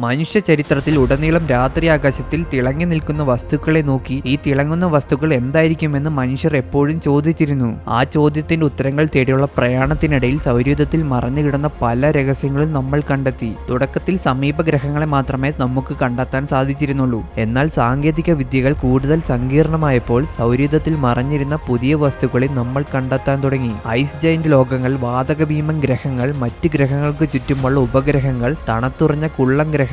മനുഷ്യ ചരിത്രത്തിൽ ഉടനീളം രാത്രി ആകാശത്തിൽ തിളങ്ങി നിൽക്കുന്ന വസ്തുക്കളെ നോക്കി ഈ തിളങ്ങുന്ന വസ്തുക്കൾ എന്തായിരിക്കുമെന്ന് മനുഷ്യർ എപ്പോഴും ചോദിച്ചിരുന്നു. ആ ചോദ്യത്തിന്റെ ഉത്തരങ്ങൾ തേടിയുള്ള പ്രയാണത്തിനിടയിൽ സൗരയൂഥത്തിൽ മറഞ്ഞുകിടന്ന പല രഹസ്യങ്ങളും നമ്മൾ കണ്ടെത്തി. തുടക്കത്തിൽ സമീപ ഗ്രഹങ്ങളെ മാത്രമേ നമുക്ക് കണ്ടെത്താൻ സാധിച്ചിരുന്നുള്ളൂ. എന്നാൽ സാങ്കേതിക വിദ്യകൾ കൂടുതൽ സങ്കീർണമായപ്പോൾ സൗരയൂഥത്തിൽ മറഞ്ഞിരുന്ന പുതിയ വസ്തുക്കളെ നമ്മൾ കണ്ടെത്താൻ തുടങ്ങി. ഐസ് ജയന്റ് ലോകങ്ങൾ, വാതക ഭീമൻ ഗ്രഹങ്ങൾ, മറ്റ് ഗ്രഹങ്ങൾക്ക് ചുറ്റുമുള്ള ഉപഗ്രഹങ്ങൾ, തണുത്തുറഞ്ഞ കുള്ളം ഗ്രഹങ്ങൾ,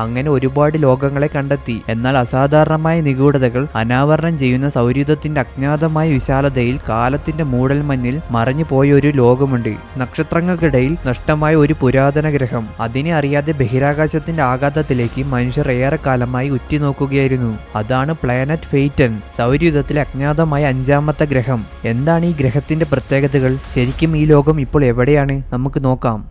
അങ്ങനെ ഒരുപാട് ലോകങ്ങളെ കണ്ടെത്തി. എന്നാൽ അസാധാരണമായ നിഗൂഢതകൾ അനാവരണം ചെയ്യുന്ന സൗരയൂഥത്തിന്റെ അജ്ഞാതമായ വിശാലതയിൽ കാലത്തിന്റെ മൂടൽമഞ്ഞിൽ മറഞ്ഞു പോയ ഒരു ലോകമുണ്ട്. നക്ഷത്രങ്ങൾക്കിടയിൽ നഷ്ടമായ ഒരു പുരാതന ഗ്രഹം. അതിനെ അറിയാതെ ബഹിരാകാശത്തിന്റെ ആഘാതത്തിലേക്ക് മനുഷ്യർ ഏറെക്കാലമായി ഉറ്റുനോക്കുകയായിരുന്നു. അതാണ് പ്ലാനറ്റ് ഫെയ്റ്റൻ, സൗരയൂഥത്തിലെ അജ്ഞാതമായ 5ാമത്തെ ഗ്രഹം. എന്താണ് ഈ ഗ്രഹത്തിന്റെ പ്രത്യേകതകൾ? ശരിക്കും ഈ ലോകം ഇപ്പോൾ എവിടെയാണ്? നമുക്ക് നോക്കാം.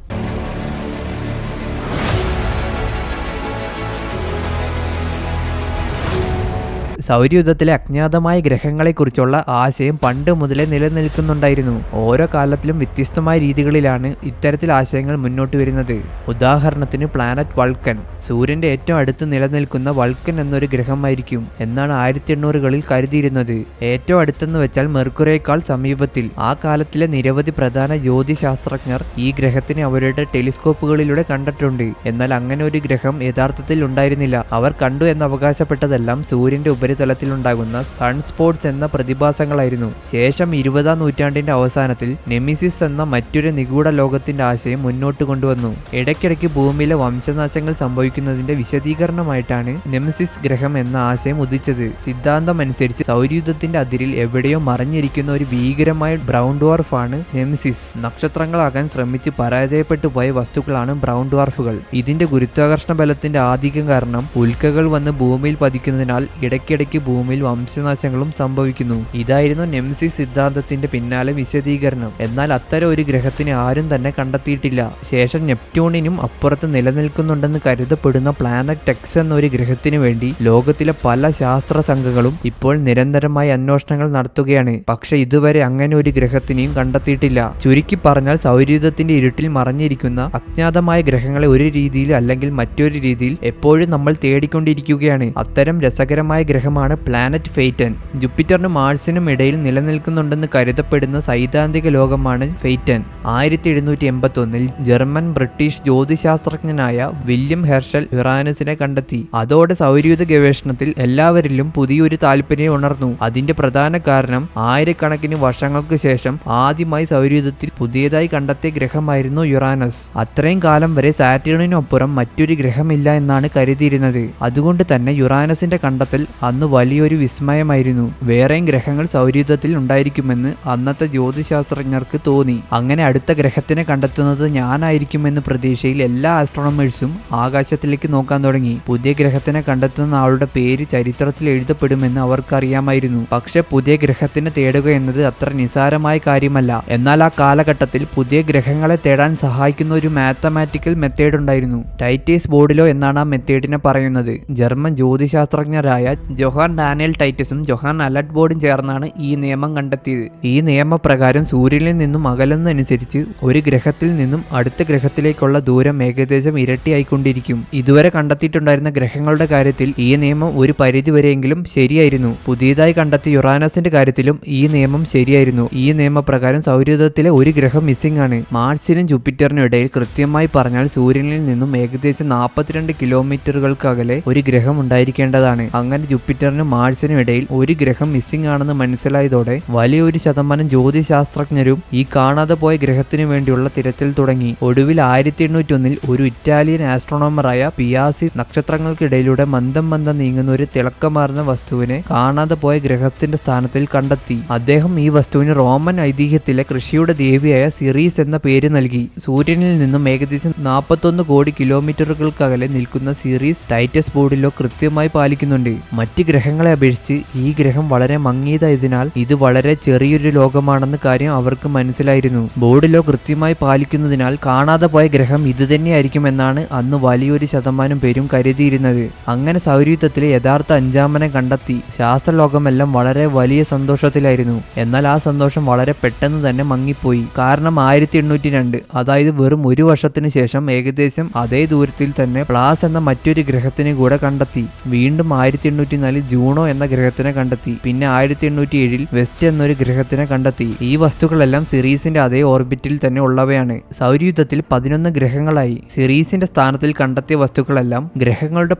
സൗരയൂഥത്തിലെ അജ്ഞാതമായ ഗ്രഹങ്ങളെക്കുറിച്ചുള്ള ആശയം പണ്ട് മുതലേ നിലനിൽക്കുന്നുണ്ടായിരുന്നു. ഓരോ കാലത്തിലും വ്യത്യസ്തമായ രീതികളിലാണ് ഇത്തരത്തിൽ ആശയങ്ങൾ മുന്നോട്ട് വരുന്നത്. ഉദാഹരണത്തിന് പ്ലാനറ്റ് വൾക്കൻ. സൂര്യന്റെ ഏറ്റവും അടുത്ത് നിലനിൽക്കുന്ന വൾക്കൻ എന്നൊരു ഗ്രഹമായിരിക്കും എന്നാണ് 1800കളിൽ കരുതിയിരുന്നത്. ഏറ്റവും അടുത്തെന്ന് വെച്ചാൽ മെർക്കുറിയേക്കാൾ സമീപത്തിൽ. ആ കാലത്തിലെ നിരവധി പ്രധാന ജ്യോതിശാസ്ത്രജ്ഞർ ഈ ഗ്രഹത്തിനെ അവരുടെ ടെലിസ്കോപ്പുകളിലൂടെ കണ്ടിട്ടുണ്ട്. എന്നാൽ അങ്ങനെ ഒരു ഗ്രഹം യഥാർത്ഥത്തിൽ ഉണ്ടായിരുന്നില്ല. അവർ കണ്ടു എന്ന് അവകാശപ്പെട്ടതെല്ലാം സൂര്യന്റെ ഉപരിതലത്തിലുണ്ടാകുന്ന സൺസ്പോട്സ് എന്ന പ്രതിഭാസങ്ങളായിരുന്നു. ശേഷം 20ാം നൂറ്റാണ്ടിന്റെ അവസാനത്തിൽ നെമിസിസ് എന്ന മറ്റൊരു നിഗൂഢ ലോകത്തിന്റെ ആശയം മുന്നോട്ട് കൊണ്ടുവന്നു. ഇടയ്ക്കിടയ്ക്ക് ഭൂമിയിലെ വംശനാശങ്ങൾ സംഭവിക്കുന്നതിന്റെ വിശദീകരണമായിട്ടാണ് നെമിസിസ് ഗ്രഹം എന്ന ആശയം ഉദിച്ചത്. സിദ്ധാന്തം അനുസരിച്ച് സൗരയൂഥത്തിന്റെ അതിരിൽ എവിടെയോ മറഞ്ഞിരിക്കുന്ന ഒരു ഭീകരമായ ബ്രൗൺ ഡ്വാർഫ് ആണ് നെമിസിസ്. നക്ഷത്രങ്ങളാകാൻ ശ്രമിച്ച് പരാജയപ്പെട്ടു പോയ വസ്തുക്കളാണ് ബ്രൗൺ ഡ്വാർഫുകൾ. ഇതിന്റെ ഗുരുത്വാകർഷണ ബലത്തിന്റെ ആധിക്യം കാരണം ഉൽക്കകൾ വന്ന് ഭൂമിയിൽ പതിക്കുന്നതിനാൽ ഇടയ്ക്കിടയ്ക്ക് ഭൂമിയിൽ വംശനാശങ്ങളും സംഭവിക്കുന്നു. ഇതായിരുന്നു നെമിസിസ് സിദ്ധാന്തത്തിന്റെ പിന്നാലെ വിശദീകരണം. എന്നാൽ അത്തരം ഒരു ഗ്രഹത്തിനെ ആരും തന്നെ കണ്ടെത്തിയിട്ടില്ല. ശേഷം നെപ്റ്റ്യൂണിനും അപ്പുറത്ത് നിലനിൽക്കുന്നുണ്ടെന്ന് കരുതപ്പെടുന്ന പ്ലാനറ്റ് എക്സ് എന്ന ഒരു ഗ്രഹത്തിനു വേണ്ടി ലോകത്തിലെ പല ശാസ്ത്ര സംഘങ്ങളും ഇപ്പോൾ നിരന്തരമായി അന്വേഷണങ്ങൾ നടത്തുകയാണ്. പക്ഷെ ഇതുവരെ അങ്ങനെ ഒരു ഗ്രഹത്തിനെയും കണ്ടെത്തിയിട്ടില്ല. ചുരുക്കി പറഞ്ഞാൽ സൗരയൂഥത്തിന്റെ ഇരുട്ടിൽ മറഞ്ഞിരിക്കുന്ന അജ്ഞാതമായ ഗ്രഹങ്ങളെ ഒരു രീതിയിൽ അല്ലെങ്കിൽ മറ്റൊരു രീതിയിൽ എപ്പോഴും നമ്മൾ തേടിക്കൊണ്ടിരിക്കുകയാണ്. അത്തരം രസകരമായ ഗ്രഹമാണ് പ്ലാനറ്റ് ഫെയ്റ്റൻ. ജൂപ്പിറ്ററിനും മാർസിനും ഇടയിൽ നിലനിൽക്കുന്നുണ്ടെന്ന് കരുതപ്പെടുന്ന സൈദ്ധാന്തിക ലോകമാണ് ഫെയ്റ്റൻ. 1781 ജർമ്മൻ ബ്രിട്ടീഷ് ജ്യോതിശാസ്ത്രജ്ഞനായ വില്യം ഹെർഷൽ യുറാനസിനെ കണ്ടെത്തി. അതോടെ സൗരയൂഥ ഗവേഷണത്തിൽ എല്ലാവരിലും പുതിയൊരു താല്പര്യം ഉണർന്നു. അതിന്റെ പ്രധാന കാരണം ആയിരക്കണക്കിന് വർഷങ്ങൾക്ക് ശേഷം ആദ്യമായി സൗരയൂഥത്തിൽ പുതിയതായി കണ്ടെത്തിയ ഗ്രഹമായിരുന്നു യുറാനസ്. അത്രയും കാലം വരെ സാറ്റേണിനൊപ്പുറം മറ്റൊരു ഗ്രഹമില്ല എന്നാണ് കരുതിയിരുന്നത്. അതുകൊണ്ട് തന്നെ യുറാനസിന്റെ കണ്ടെത്തൽ അന്ന് വലിയൊരു വിസ്മയമായിരുന്നു. വേറെയും ഗ്രഹങ്ങൾ സൗരയൂഥത്തിൽ ഉണ്ടായിരിക്കുമെന്ന് അന്നത്തെ ജ്യോതിശാസ്ത്രജ്ഞർക്ക് തോന്നി. അങ്ങനെ അടുത്ത ഗ്രഹത്തിനെ കണ്ടെത്തുന്നത് ഞാനായിരിക്കുമെന്ന് പ്രതീക്ഷയിൽ എല്ലാ ആസ്ട്രോണമേഴ്സും ആകാശത്തിലേക്ക് നോക്കാൻ തുടങ്ങി. പുതിയ ഗ്രഹത്തിനെ കണ്ടെത്തുന്ന ആളുടെ പേര് ചരിത്രത്തിൽ എഴുതപ്പെടുമെന്ന് അവർക്കറിയാമായിരുന്നു. പക്ഷെ പുതിയ ഗ്രഹത്തിനെ തേടുക എന്നത് അത്ര നിസാരമായ കാര്യമല്ല. എന്നാൽ ആ കാലഘട്ടത്തിൽ പുതിയ ഗ്രഹങ്ങളെ തേടാൻ സഹായിക്കുന്ന ഒരു മാത്തമാറ്റിക്കൽ മെത്തേഡ് ഉണ്ടായിരുന്നു. ടൈറ്റസ് ബോർഡിലോ എന്നാണ് ആ മെത്തേഡിനെ പറയുന്നത്. ജർമ്മൻ ജ്യോതിശാസ്ത്രജ്ഞരായ ജോഹാൻ ഡാനിയൽ ടൈറ്റസും ജോഹാൻ അലറ്റ് ബോർഡും ചേർന്നാണ് ഈ നിയമം കണ്ടെത്തിയത്. ഈ നിയമപ്രകാരം സൂര്യനിൽ നിന്നും അകലുന്നതനുസരിച്ച് ഒരു ഗ്രഹത്തിൽ നിന്നും അടുത്ത ഗ്രഹത്തിലേക്കുള്ള ദൂരം ഏകദേശം ഇരട്ടിയായിക്കൊണ്ടിരിക്കും. ഇതുവരെ കണ്ടെത്തിയിട്ടുണ്ടായിരുന്ന ഗ്രഹങ്ങളുടെ കാര്യത്തിൽ ഈ നിയമം ഒരു പരിധിവരെയെങ്കിലും ശരിയായിരുന്നു. പുതിയതായി കണ്ടെത്തിയ യുറാനസിന്റെ കാര്യത്തിലും ഈ നിയമം ശരിയായിരുന്നു. ഈ നിയമപ്രകാരം സൗരയൂഥത്തിലെ ഒരു ഗ്രഹം മിസ്സിംഗ് ആണ്. മാർസിനും ജൂപ്പിറ്ററിനും ഇടയിൽ, കൃത്യമായി പറഞ്ഞാൽ സൂര്യനിൽ നിന്നും ഏകദേശം 42 കിലോമീറ്ററുകൾക്ക് അകലെ ഒരു ഗ്രഹം ഉണ്ടായിരിക്കേണ്ടതാണ്. അങ്ങനെ ജൂപ്പിറ്ററിനും മാർസിനും ഇടയിൽ ഒരു ഗ്രഹം മിസ്സിംഗ് ആണെന്ന് മനസ്സിലായതോടെ വലിയൊരു ശതമാനം ജ്യോതിശാസ്ത്രജ്ഞരും ഈ കാണാതെ പോയ ഗ്രഹത്തിനു വേണ്ടിയുള്ള തിരച്ചിൽ തുടങ്ങി. ഒടുവിൽ 1801 ഒരു ഇറ്റാലിയൻ ആസ്ട്രോണമറായ പിയാസി നക്ഷത്രങ്ങൾക്കിടയിലൂടെ മന്ദം നീങ്ങുന്ന ഒരു തിളക്കമാർന്ന വസ്തുവിനെ കാണാതെ പോയ ഗ്രഹത്തിന്റെ സ്ഥാനത്തിൽ കണ്ടെത്തി. അദ്ദേഹം ഈ വസ്തുവിന് റോമൻ ഐതിഹ്യത്തിലെ കൃഷിയുടെ ദേവിയായ സിറീസ് എന്ന പേര് നൽകി. സൂര്യനിൽ നിന്നും ഏകദേശം 41 കോടി കിലോമീറ്ററുകൾക്കകലെ നിൽക്കുന്ന സിറീസ് ടൈറ്റസ് ബോർഡിലോ കൃത്യമായി പാലിക്കുന്നുണ്ട്. മറ്റ് ഗ്രഹങ്ങളെ അപേക്ഷിച്ച് ഈ ഗ്രഹം വളരെ മങ്ങിയതായതിനാൽ ഇത് വളരെ ചെറിയൊരു ലോകമാണെന്ന കാര്യം അവർക്ക് മനസ്സിലായിരുന്നു. ബോർഡ് ലോ കൃത്യമായി പാലിക്കുന്നതിനാൽ കാണാതെ പോയ ഗ്രഹം ഇത് തന്നെയായിരിക്കുമെന്നാണ് അന്ന് വലിയൊരു ശതമാനം പേരും കരുതിയിരുന്നത്. അങ്ങനെ സൗരയൂഥത്തിലെ യഥാർത്ഥ അഞ്ചാമനെ കണ്ടെത്തി ശാസ്ത്രലോകമെല്ലാം വളരെ വലിയ സന്തോഷത്തിലായിരുന്നു. എന്നാൽ ആ സന്തോഷം വളരെ പെട്ടെന്ന് തന്നെ മങ്ങിപ്പോയി. കാരണം 1802, അതായത് വെറും ഒരു വർഷത്തിന് ശേഷം ഏകദേശം അതേ ദൂരത്തിൽ തന്നെ പ്ലാസ് എന്ന മറ്റൊരു ഗ്രഹത്തിനെ കൂടെ കണ്ടെത്തി. വീണ്ടും 1804 ജൂണോ എന്ന ഗ്രഹത്തിനെ കണ്ടെത്തി. പിന്നെ 1807 വെസ്റ്റ് എന്നൊരു ഗ്രഹത്തിനെ കണ്ടെത്തി. ഈ വസ്തുക്കളെല്ലാം സിറീസിന്റെ അതേ ഓർബിറ്റിൽ തന്നെ ഉള്ളവയാണ്. സൗരയൂഥത്തിൽ 11 ഗ്രഹങ്ങളായി. സിറീസിന്റെ സ്ഥാനത്തിൽ കണ്ടെത്തിയ വസ്തുക്കളെല്ലാം ഗ്രഹങ്ങളുടെ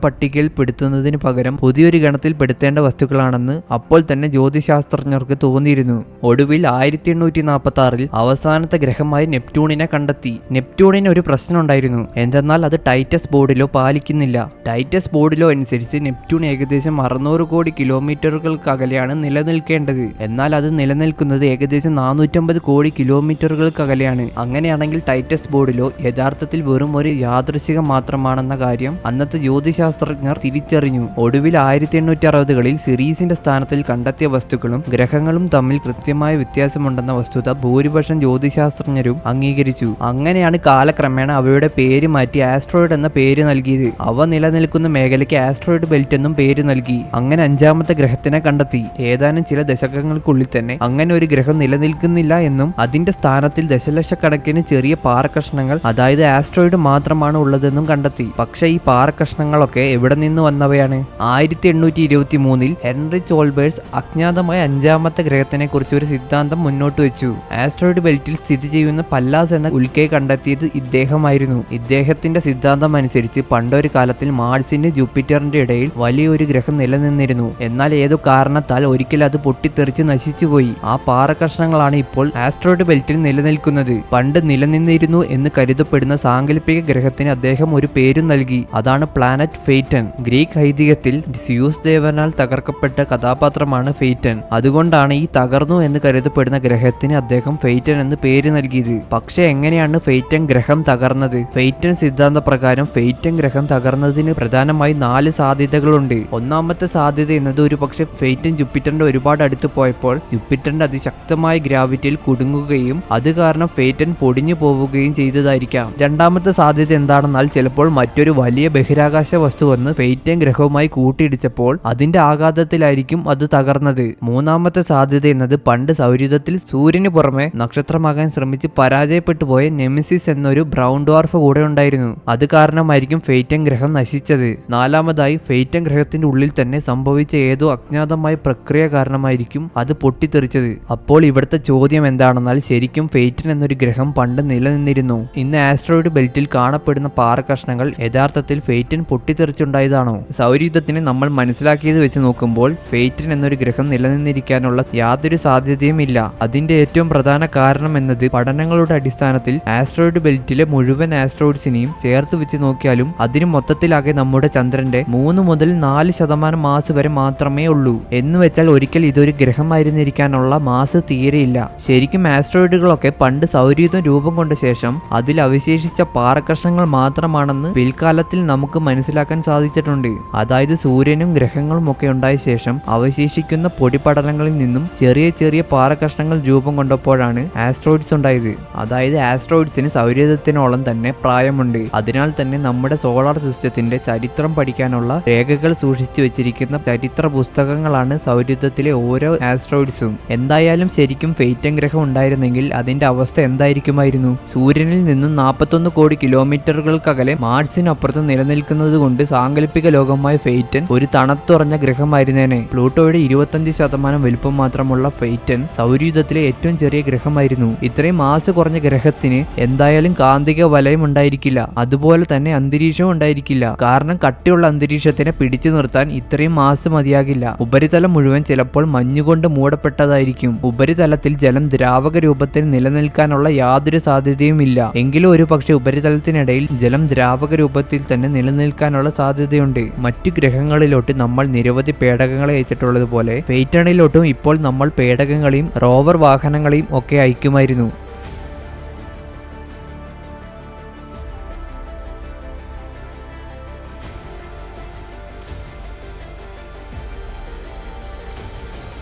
പട്ടികയിൽ പെടുത്തുന്നതിന് പകരം പുതിയൊരു ഗണത്തിൽ പെടുത്തേണ്ട വസ്തുക്കളാണെന്ന് അപ്പോൾ തന്നെ ജ്യോതിശാസ്ത്രജ്ഞർക്ക് തോന്നിയിരുന്നു. ഒടുവിൽ 1846 അവസാനത്തെ ഗ്രഹമായ നെപ്റ്റ്യൂണിനെ കണ്ടെത്തി. നെപ്റ്റ്യൂണിന് ഒരു പ്രശ്നം ഉണ്ടായിരുന്നു. എന്തെന്നാൽ അത് ടൈറ്റസ് ബോർഡിലോ പാലിക്കുന്നില്ല. ടൈറ്റസ് ബോർഡിലോ അനുസരിച്ച് നെപ്റ്റ്യൂൺ ഏകദേശം 600 കോടി കിലോമീറ്ററുകൾക്ക് അകലെയാണ് നിലനിൽക്കേണ്ടത്. എന്നാൽ അത് നിലനിൽക്കുന്നത് ഏകദേശം 450 കോടി കിലോമീറ്ററുകൾക്ക് അകലെയാണ്. അങ്ങനെയാണെങ്കിൽ ടൈറ്റസ് ബോർഡിലോ യഥാർത്ഥത്തിൽ വെറും ഒരു യാദൃശികം മാത്രമാണെന്ന കാര്യം അന്നത്തെ ജ്യോതിശാസ്ത്രജ്ഞർ തിരിച്ചറിഞ്ഞു. ഒടുവിൽ 1860കളിൽ സിറീസിന്റെ സ്ഥാനത്തിൽ കണ്ടെത്തിയ വസ്തുക്കളും ഗ്രഹങ്ങളും തമ്മിൽ കൃത്യമായ വ്യത്യാസമുണ്ടെന്ന വസ്തുത ഭൂരിപക്ഷം ജ്യോതിശാസ്ത്രജ്ഞരും അംഗീകരിച്ചു. അങ്ങനെയാണ് കാലക്രമേണ അവയുടെ പേര് മാറ്റി ആസ്ട്രോയിഡ് എന്ന പേര് നൽകിയത്. അവ നിലനിൽക്കുന്ന മേഖലയ്ക്ക് ആസ്ട്രോയിഡ് ബെൽറ്റ് എന്നും പേര് നൽകി. അങ്ങനെ അഞ്ചാമത്തെ ഗ്രഹത്തിനെ കണ്ടെത്തി. ഏതാനും ചില ദശകങ്ങൾക്കുള്ളിൽ തന്നെ അങ്ങനെ ഒരു ഗ്രഹം നിലനിൽക്കുന്നില്ല എന്നും അതിന്റെ സ്ഥാനത്തിൽ ദശലക്ഷക്കണക്കിന് ചെറിയ പാറക്കഷ്ണങ്ങൾ, അതായത് ആസ്ട്രോയിഡ് മാത്രമാണ് ഉള്ളതെന്നും കണ്ടെത്തി. പക്ഷെ ഈ പാറക്കഷ്ണങ്ങളൊക്കെ എവിടെ നിന്ന് വന്നവയാണ്? 1823 ഹെൻറി ചോൾബേഴ്സ് അജ്ഞാതമായ അഞ്ചാമത്തെ ഗ്രഹത്തിനെ കുറിച്ച് ഒരു സിദ്ധാന്തം മുന്നോട്ട് വെച്ചു. ആസ്ട്രോയിഡ് ബെൽറ്റിൽ സ്ഥിതി ചെയ്യുന്ന പല്ലാസ് എന്ന ഉൽക്കയെ കണ്ടെത്തിയത് ഇദ്ദേഹമായിരുന്നു. ഇദ്ദേഹത്തിന്റെ സിദ്ധാന്തം അനുസരിച്ച് പണ്ടൊരു കാലത്തിൽ മാർസിന്റെ ജൂപ്പിറ്ററിന്റെ ഇടയിൽ വലിയൊരു ഗ്രഹം നിലനിന്നിരുന്നു. എന്നാൽ ഏതോ കാരണത്താൽ ഒരിക്കൽ അത് പൊട്ടിത്തെറിച്ച് നശിച്ചുപോയി. ആ പാറക്കഷ്ണങ്ങളാണ് ഇപ്പോൾ ആസ്ട്രോയിഡ് ബെൽറ്റിൽ നിലനിൽക്കുന്നത്. പണ്ട് നിലനിന്നിരുന്നു എന്ന് കരുതപ്പെടുന്ന സാങ്കല്പിക ഗ്രഹത്തിന് അദ്ദേഹം ഒരു പേരും നൽകി. അതാണ് പ്ലാനറ്റ് ഫെയ്റ്റൻ. ഗ്രീക്ക് ഐതിഹ്യത്തിൽ സ്യൂസ് ദേവനാൽ തകർക്കപ്പെട്ട കഥാപാത്രമാണ് ഫെയ്റ്റൻ. അതുകൊണ്ടാണ് ഈ തകർന്നു എന്ന് കരുതപ്പെടുന്ന ഗ്രഹത്തിന് അദ്ദേഹം ഫെയ്റ്റൻ എന്ന് പേര് നൽകിയത്. പക്ഷെ എങ്ങനെയാണ് ഫെയ്റ്റൻ ഗ്രഹം തകർന്നത്? ഫെയ്റ്റൻ സിദ്ധാന്ത പ്രകാരം ഫെയ്റ്റൻ ഗ്രഹം തകർന്നതിന് പ്രധാനമായി 4 സാധ്യതകളുണ്ട്. ഒന്നാമത്തെ സാധ്യത എന്നത് ഒരു പക്ഷെ ഫെയ്റ്റൻ ജൂപ്പിറ്ററിന്റെ ഒരുപാട് അടുത്ത് പോയപ്പോൾ ജൂപ്പിറ്ററിന്റെ അതിശക്തമായ ഗ്രാവിറ്റിയിൽ കുടുങ്ങുകയും അത് കാരണം ഫെയ്റ്റൻ പൊടിഞ്ഞു പോവുകയും ചെയ്തതായിരിക്കാം. രണ്ടാമത്തെ സാധ്യത എന്താണെന്നാൽ ചിലപ്പോൾ മറ്റൊരു വലിയ ബഹിരാകാശ വസ്തു വന്ന് ഫെയ്റ്റൻ ഗ്രഹവുമായി കൂട്ടിയിടിച്ചപ്പോൾ അതിന്റെ ആഘാതത്തിലായിരിക്കും അത് തകർന്നത്. മൂന്നാമത്തെ സാധ്യത എന്നത് പണ്ട് സൗരയൂഥത്തിൽ സൂര്യന് പുറമെ നക്ഷത്രമാകാൻ ശ്രമിച്ച് പരാജയപ്പെട്ടു പോയ നെമിസിസ് എന്നൊരു ബ്രൗൺ ഡ്വാർഫ് കൂടെ ഉണ്ടായിരുന്നു. അത് കാരണമായിരിക്കും ഫെയ്റ്റൻ ഗ്രഹം നശിച്ചത്. നാലാമതായി ഫെയ്റ്റൻ ഗ്രഹത്തിന്റെ ഉള്ളിൽ തന്നെ സംഭവിച്ച ഏതോ അജ്ഞാതമായ പ്രക്രിയ കാരണമായിരിക്കും അത് പൊട്ടിത്തെറിച്ചത്. അപ്പോൾ ഇവിടുത്തെ ചോദ്യം എന്താണെന്നാൽ ശരിക്കും ഫെയ്റ്റൻ എന്നൊരു ഗ്രഹം പണ്ട് നിലനിന്നിരുന്നു. ഇന്ന് ആസ്ട്രോയിഡ് ബെൽറ്റിൽ കാണപ്പെടുന്ന പാറക്കഷ്ണങ്ങൾ യഥാർത്ഥത്തിൽ ഫെയ്റ്റൻ പൊട്ടിത്തെറിച്ചുണ്ടായതാണോ? സൗരയൂഥത്തിന് നമ്മൾ മനസ്സിലാക്കിയത് വെച്ച് നോക്കുമ്പോൾ ഫെയ്റ്റൻ എന്നൊരു ഗ്രഹം നിലനിന്നിരിക്കാനുള്ള യാതൊരു സാധ്യതയും ഇല്ല. അതിന്റെ ഏറ്റവും പ്രധാന കാരണം എന്നത് പഠനങ്ങളുടെ അടിസ്ഥാനത്തിൽ ആസ്ട്രോയിഡ് ബെൽറ്റിലെ മുഴുവൻ ആസ്ട്രോയിഡ്സിനെയും ചേർത്ത് വെച്ച് നോക്കിയാലും അതിന് മൊത്തത്തിലാകെ നമ്മുടെ ചന്ദ്രന്റെ 3 മുതൽ 4% മാസ് വരെ മാത്രമേ ഉള്ളൂ. എന്ന് വെച്ചാൽ ഒരിക്കൽ ഇതൊരു ഗ്രഹമായിരുന്നിരിക്കാനുള്ള മാസ് തീരെയില്ല. ശരിക്കും ആസ്ട്രോയിഡുകളൊക്കെ പണ്ട് സൗരയൂഥം രൂപം കൊണ്ട ശേഷം അതിൽ അവശേഷിച്ച പാറക്കഷ്ണങ്ങൾ മാത്രമാണെന്ന് പിൽക്കാലത്തിൽ നമുക്ക് മനസ്സിലാക്കാൻ സാധിച്ചിട്ടുണ്ട്. അതായത് സൂര്യനും ഗ്രഹങ്ങളും ഒക്കെ ഉണ്ടായ ശേഷം അവശേഷിക്കുന്ന പൊടിപടലങ്ങളിൽ നിന്നും ചെറിയ ചെറിയ പാറക്കഷ്ണങ്ങൾ രൂപം കൊണ്ടപ്പോഴാണ് ആസ്ട്രോയിഡ്സ് ഉണ്ടായത്. അതായത് ആസ്ട്രോയിഡ്സിന് സൗരയൂഥത്തിനോളം തന്നെ പ്രായമുണ്ട്. അതിനാൽ തന്നെ നമ്മുടെ സോളാർ സിസ്റ്റത്തിന്റെ ചരിത്രം പഠിക്കാനുള്ള രേഖകൾ സൂക്ഷിച്ചു വെച്ചിരിക്കുന്ന ചരിത്ര പുസ്തകങ്ങളാണ് സൗരയൂഥത്തിലെ ഓരോ ആസ്ട്രോയിഡ്സും. എന്തായാലും ശരിക്കും ഫെയ്റ്റൻ ഗ്രഹം ഉണ്ടായിരുന്നെങ്കിൽ അതിന്റെ അവസ്ഥ എന്തായിരിക്കുമായിരുന്നു? സൂര്യനിൽ നിന്നും 41 കോടി കിലോമീറ്ററുകൾക്കകലെ മാർസിനപ്പുറത്ത് നിലനിൽക്കുന്നത് കൊണ്ട് സാങ്കല്പിക ലോകമായ ഫെയ്റ്റൻ ഒരു തണുത്തുറഞ്ഞ ഗ്രഹമായിരുന്നേനെ. പ്ലൂട്ടോയുടെ 25% വലുപ്പം മാത്രമുള്ള ഫെയ്റ്റൻ സൗരയൂഥത്തിലെ ഏറ്റവും ചെറിയ ഗ്രഹമായിരുന്നു. ഇത്രയും മാസ് കുറഞ്ഞ ഗ്രഹത്തിന് എന്തായാലും കാന്തിക വലയം ഉണ്ടായിരിക്കില്ല. അതുപോലെ തന്നെ അന്തരീക്ഷവും ഉണ്ടായിരിക്കില്ല. കാരണം കട്ടിയുള്ള അന്തരീക്ഷത്തിനെ പിടിച്ചു നിർത്താൻ ഇത്രയും മാസ് മതിയാകില്ല. ഉപരിതലം മുഴുവൻ ചിലപ്പോൾ മഞ്ഞുകൊണ്ട് മൂടപ്പെട്ടതായിരിക്കും. ഉപരിതലത്തിൽ ജലം ദ്രാവക രൂപത്തിൽ നിലനിൽക്കാനുള്ള യാതൊരു സാധ്യതയും ഇല്ല. എങ്കിലും ഒരു പക്ഷേ ഉപരിതലത്തിനിടയിൽ ജലം ദ്രാവക രൂപത്തിൽ തന്നെ നിലനിൽക്കാനുള്ള സാധ്യതയുണ്ട്. മറ്റു ഗ്രഹങ്ങളിലോട്ട് നമ്മൾ നിരവധി പേടകങ്ങളെ അയച്ചിട്ടുള്ളതുപോലെ ഫെയ്റ്റണിലോട്ടും ഇപ്പോൾ നമ്മൾ പേടകങ്ങളെയും റോവർ വാഹനങ്ങളെയും ഒക്കെ അയക്കുമായിരുന്നു.